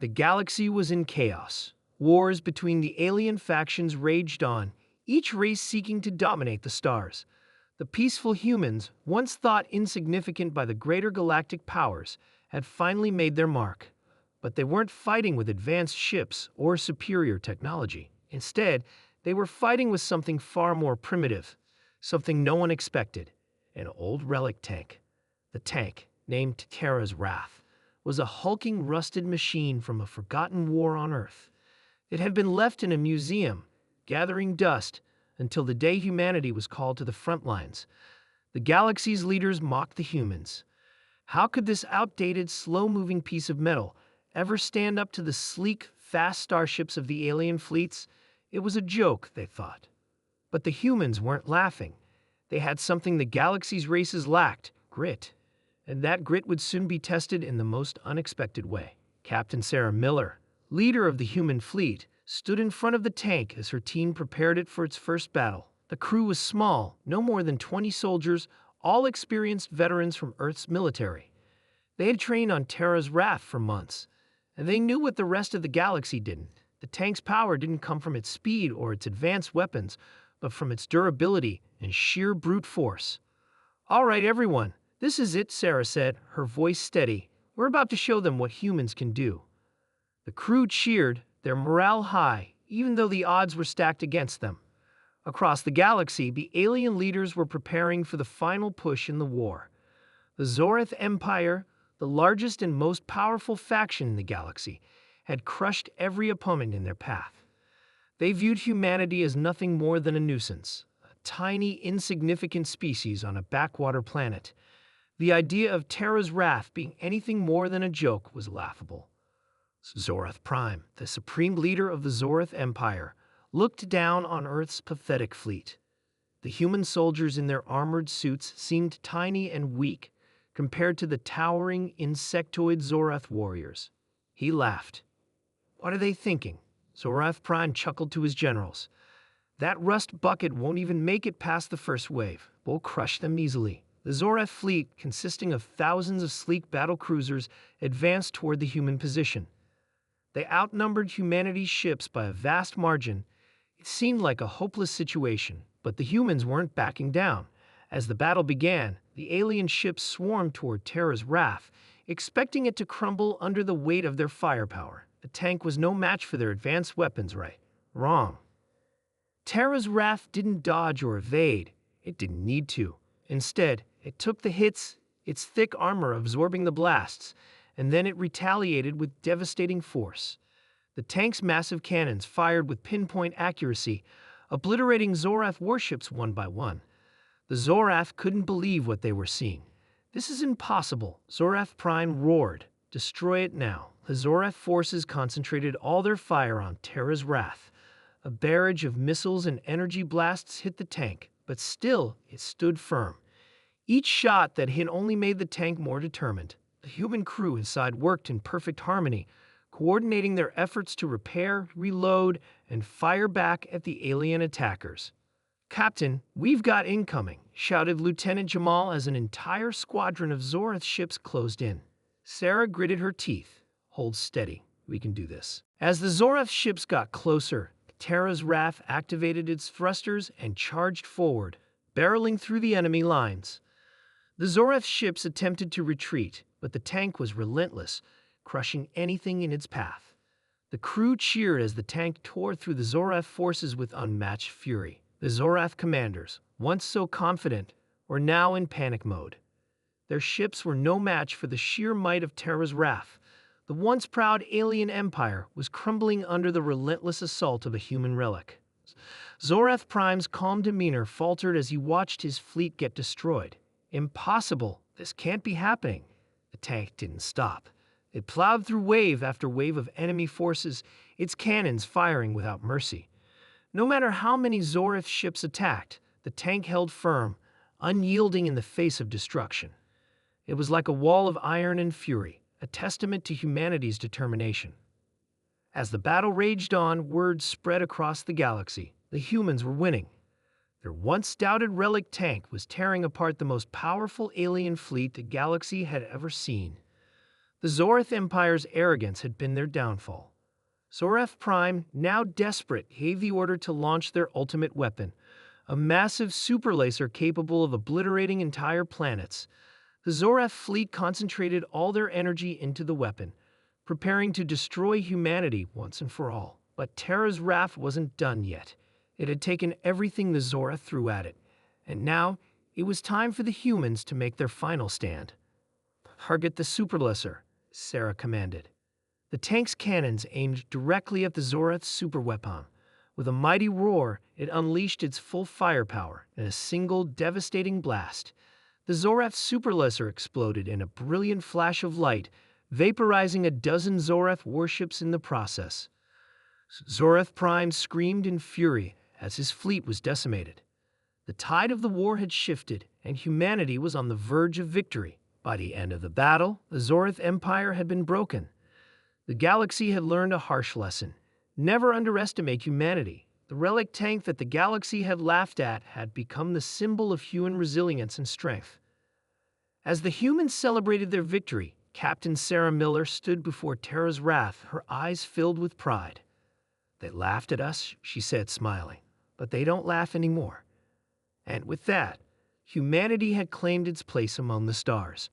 The galaxy was in chaos. Wars between the alien factions raged on, each race seeking to dominate the stars. The peaceful humans, once thought insignificant by the greater galactic powers, had finally made their mark. But they weren't fighting with advanced ships or superior technology. Instead, they were fighting with something far more primitive, something no one expected: an old relic tank. The tank, named Terra's Wrath, was a hulking, rusted machine from a forgotten war on Earth. It had been left in a museum, gathering dust, until the day humanity was called to the front lines. The galaxy's leaders mocked the humans. How could this outdated, slow-moving piece of metal ever stand up to the sleek, fast starships of the alien fleets? It was a joke, they thought. But the humans weren't laughing. They had something the galaxy's races lacked: grit. And that grit would soon be tested in the most unexpected way. Captain Sarah Miller, leader of the human fleet, stood in front of the tank as her team prepared it for its first battle. The crew was small, no more than 20 soldiers, all experienced veterans from Earth's military. They had trained on Terra's Wrath for months, and they knew what the rest of the galaxy didn't. The tank's power didn't come from its speed or its advanced weapons, but from its durability and sheer brute force. "All right, everyone, this is it," Sarah said, her voice steady. "We're about to show them what humans can do." The crew cheered, their morale high, even though the odds were stacked against them. Across the galaxy, the alien leaders were preparing for the final push in the war. The Zoreth Empire, the largest and most powerful faction in the galaxy, had crushed every opponent in their path. They viewed humanity as nothing more than a nuisance, a tiny, insignificant species on a backwater planet. The idea of Terra's Wrath being anything more than a joke was laughable. Zoreth Prime, the supreme leader of the Zoreth Empire, looked down on Earth's pathetic fleet. The human soldiers in their armored suits seemed tiny and weak compared to the towering, insectoid Zoreth warriors. He laughed. "What are they thinking?" Zoreth Prime chuckled to his generals. "That rust bucket won't even make it past the first wave. We'll crush them easily." The Zoreth fleet, consisting of thousands of sleek battle cruisers, advanced toward the human position. They outnumbered humanity's ships by a vast margin. It seemed like a hopeless situation, but the humans weren't backing down. As the battle began, the alien ships swarmed toward Terra's Wrath, expecting it to crumble under the weight of their firepower. The tank was no match for their advanced weapons, right? Wrong. Terra's Wrath didn't dodge or evade. It didn't need to. Instead, it took the hits, its thick armor absorbing the blasts, and then it retaliated with devastating force. The tank's massive cannons fired with pinpoint accuracy, obliterating Zoreth warships one by one. The Zoreth couldn't believe what they were seeing. "This is impossible," Zoreth Prime roared. "Destroy it now." The Zoreth forces concentrated all their fire on Terra's Wrath. A barrage of missiles and energy blasts hit the tank, but still it stood firm. Each shot that hit only made the tank more determined. The human crew inside worked in perfect harmony, coordinating their efforts to repair, reload, and fire back at the alien attackers. "Captain, we've got incoming," shouted Lieutenant Jamal as an entire squadron of Zoreth ships closed in. Sarah gritted her teeth. "Hold steady. We can do this." As the Zoreth ships got closer, Terra's Wrath activated its thrusters and charged forward, barreling through the enemy lines. The Zoreth ships attempted to retreat, but the tank was relentless, crushing anything in its path. The crew cheered as the tank tore through the Zoreth forces with unmatched fury. The Zoreth commanders, once so confident, were now in panic mode. Their ships were no match for the sheer might of Terra's Wrath. The once proud alien empire was crumbling under the relentless assault of a human relic. Zoreth Prime's calm demeanor faltered as he watched his fleet get destroyed. "Impossible! This can't be happening." The tank didn't stop. It plowed through wave after wave of enemy forces, its cannons firing without mercy. No matter how many Zoreth ships attacked, the tank held firm, unyielding in the face of destruction. It was like a wall of iron and fury, a testament to humanity's determination. As the battle raged on, word spread across the galaxy. The humans were winning. Their once doubted Relic tank was tearing apart the most powerful alien fleet the galaxy had ever seen. The Zoreth Empire's arrogance had been their downfall. Zoreth Prime, now desperate, gave the order to launch their ultimate weapon, a massive super laser capable of obliterating entire planets. The Zoreth fleet concentrated all their energy into the weapon, preparing to destroy humanity once and for all. But Terra's wrath wasn't done yet. It had taken everything the Zoreth threw at it, and now it was time for the humans to make their final stand. "Target the superlaser," Sarah commanded. The tank's cannons aimed directly at the Zoreth's superweapon. With a mighty roar, it unleashed its full firepower in a single devastating blast. The Zoreth's superlaser exploded in a brilliant flash of light, vaporizing a dozen Zoreth warships in the process. Zoreth Prime screamed in fury as his fleet was decimated. The tide of the war had shifted, and humanity was on the verge of victory. By the end of the battle, the Zoreth Empire had been broken. The galaxy had learned a harsh lesson. Never underestimate humanity. The Relic tank that the galaxy had laughed at had become the symbol of human resilience and strength. As the humans celebrated their victory, Captain Sarah Miller stood before Terra's wrath, her eyes filled with pride. "They laughed at us," she said, smiling, "but they don't laugh anymore." And with that, humanity had claimed its place among the stars.